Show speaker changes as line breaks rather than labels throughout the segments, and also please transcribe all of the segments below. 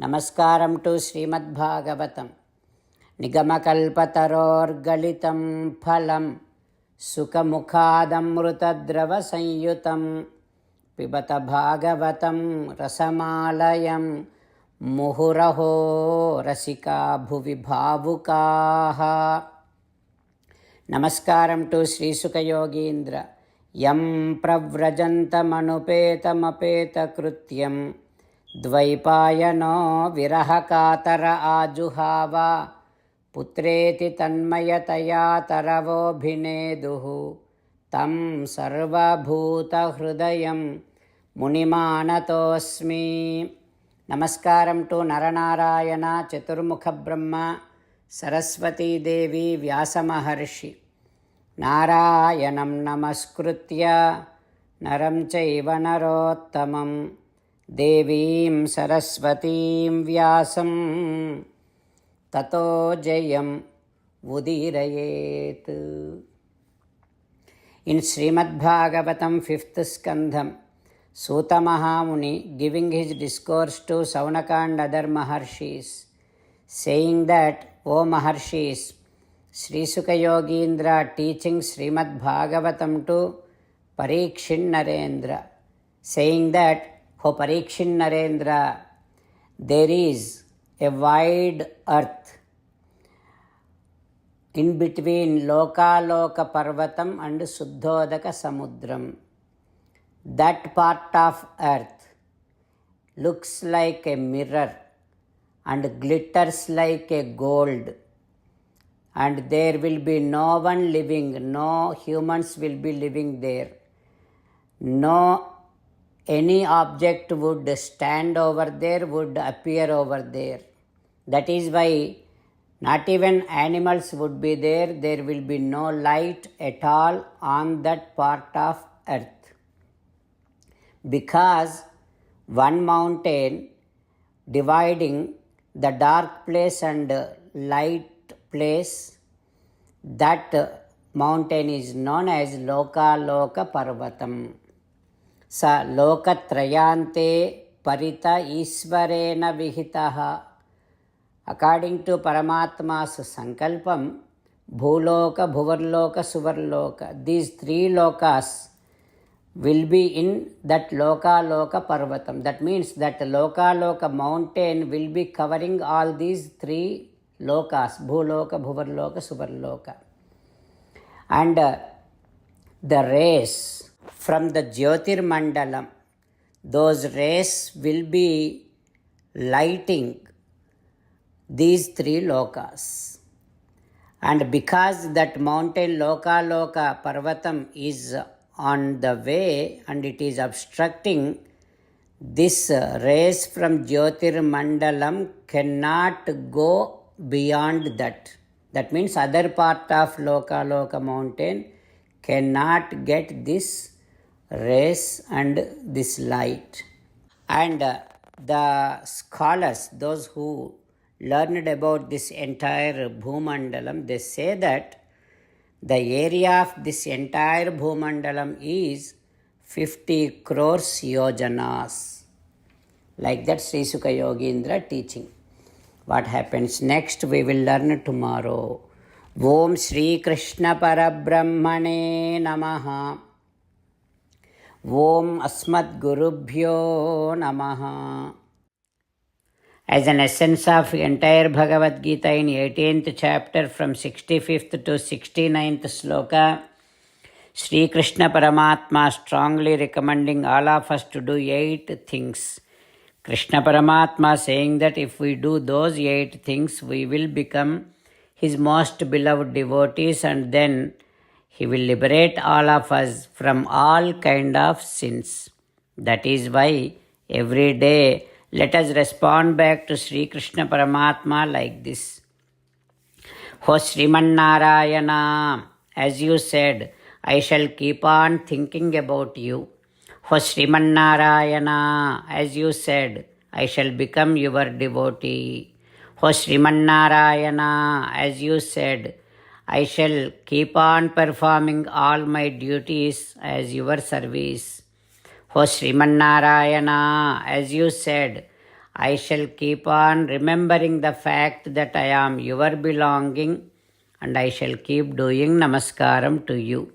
నమస్కారం టు శ్రీమద్భాగవతం. నిగమకల్పతరోర్గలితం ఫలం సుఖముఖాదమృతద్రవ సంయుతం పిబత భాగవతం రసమాలయం ముహురహో రసికా భువి భావుకాః. నమస్కారం టు శ్రీసుఖయోగీంద్ర. యం ప్రవ్రజంతమనుపేతమపేతకృత్యం ద్వైపాయనో విరహకాతర ఆజుహావ పుత్రేతి తన్మయతయా తరవోభినేదుః తం సర్వభూతహృదయం మునిమానతోస్మి. నమస్కారం టు నరనారాయణ, చతుర్ముఖ బ్రహ్మ, సరస్వతీదేవి, వ్యాసమహర్షి. నారాయణం నమస్కృత్య నరం చైవ నరోత్తమం దేవీం సరస్వతీం వ్యాసం తతో జయం ఉదీరయేత్. In Srimad Bhagavatam 5th skandham, Suta Mahamuni giving his discourse to Saunaka and other Maharshis, saying that, O Maharshis, Sri Sukha Yogindra teaching Srimad Bhagavatam to Parikshit Narendra, saying that, O Parikshit Narendra, there is a wide earth in between Lokaloka Parvatam and Suddhodaka Samudram. That part of earth looks like a mirror and glitters like a gold, and there will be no one living, no humans will be living there. No any object would stand over there, would appear over there. That is why not even animals would be there. There will be no light at all on that part of earth. Because one mountain dividing the dark place and light place, that mountain is known as Lokaloka Parvatam. Sa lokatrayante parita Ishvarena vihitaha. According to Paramatma's sankalpam, Bhuloka, Bhuvarloka, Suvarloka, these three lokas will be in that Lokaloka Parvatam. That means that Lokaloka mountain will be covering all these three lokas, Bhuloka, Bhuvarloka, Suvarloka. And the rays from the Jyotirmandalam, those rays will be lighting these three lokas. And because that mountain Lokaloka Parvatam is on the way and it is obstructing, this rays from Jyotirmandalam cannot go beyond that. That means other part of Lokaloka mountain cannot get this rays and this light. And the scholars, those who learned about this entire Bhumandalam, they say that the area of this entire Bhumandalam is 50 crores yojanas. Like that Sri Sukha Yogindra teaching. What happens next we will learn tomorrow. Om Shri Krishna Parabrahmane Namaha. Om Asmad Gurubhyo Namaha. As an essence of entire Bhagavad Gita in 18th chapter from 65th to 69th sloka, Sri Krishna Paramatma strongly recommending all of us to do 8 things. Krishna Paramatma saying that if we do those 8 things, we will become His most beloved devotees, and then He will liberate all of us from all kind of sins. That is why every day let us respond back to Sri Krishna Paramatma like this. O Sriman Narayana, as you said, I shall keep on thinking about you. O Sriman Narayana, as you said, I shall become your devotee. O Sriman Narayana, as you said, I shall keep on performing all my duties as your service. O Sriman Narayana, as you said, I shall keep on remembering the fact that I am your belonging, and I shall keep doing namaskaram to you.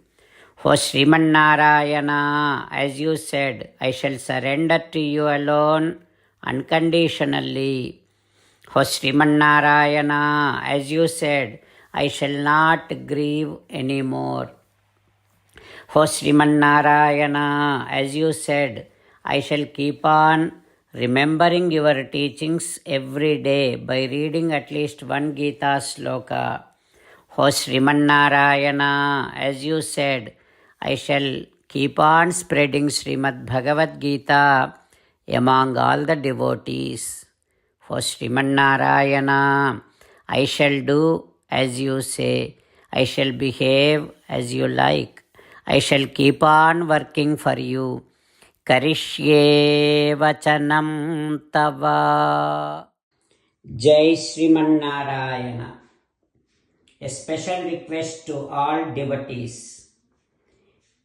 O Sriman Narayana, as you said, I shall surrender to you alone unconditionally. O Sriman Narayana, as you said, I shall not grieve anymore. O Sriman Narayana, as you said, I shall keep on remembering your teachings every day by reading at least one Gita sloka. O Sriman Narayana, as you said, I shall keep on spreading Srimad Bhagavad Gita among all the devotees. O Sriman Narayana, I shall do as you say. I shall behave as you like. I shall keep on working for you. Karishye vachanam tava. Jai Sriman Narayana. A special request to all devotees.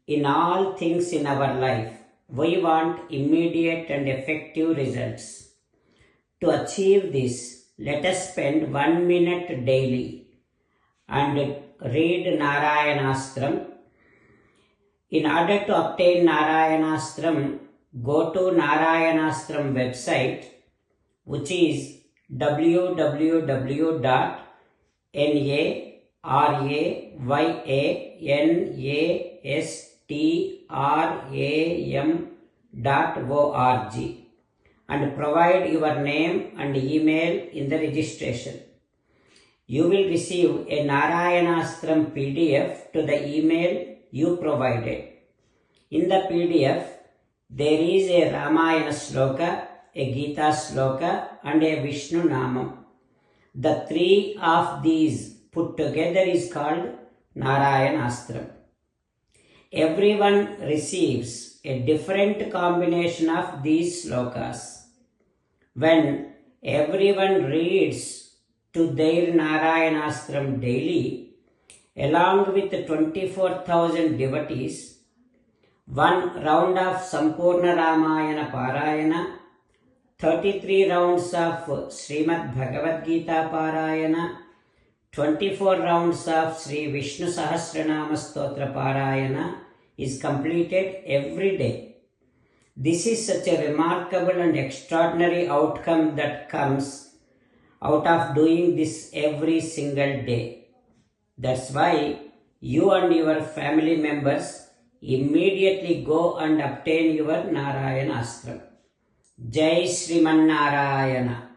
In all things in our life, we want immediate and effective results. To achieve this, let us spend 1 minute daily and read Narayanastram. In order to obtain Narayanastram, go to Narayanastram website, which is www.narayanastram.org, and provide your name and email in the registration. You will receive a Narayanastram PDF to the email you provided. In the PDF, there is a Ramayana sloka, a Gita sloka, and a Vishnu Namam. The three of these put together is called Narayanastram. Everyone receives a different combination of these slokas. When everyone reads to their Narayanastram daily, along with 24,000 devotees, one round of Sampurna Ramayana Parayana, 33 rounds of Srimad Bhagavad Gita Parayana, 24 rounds of Sri Vishnu Sahasranama Stotra Parayana is completed every day. This is such a remarkable and extraordinary outcome that comes out of doing this every single day. That's why you and your family members immediately go and obtain your Narayanastram. Jai Sriman Narayana.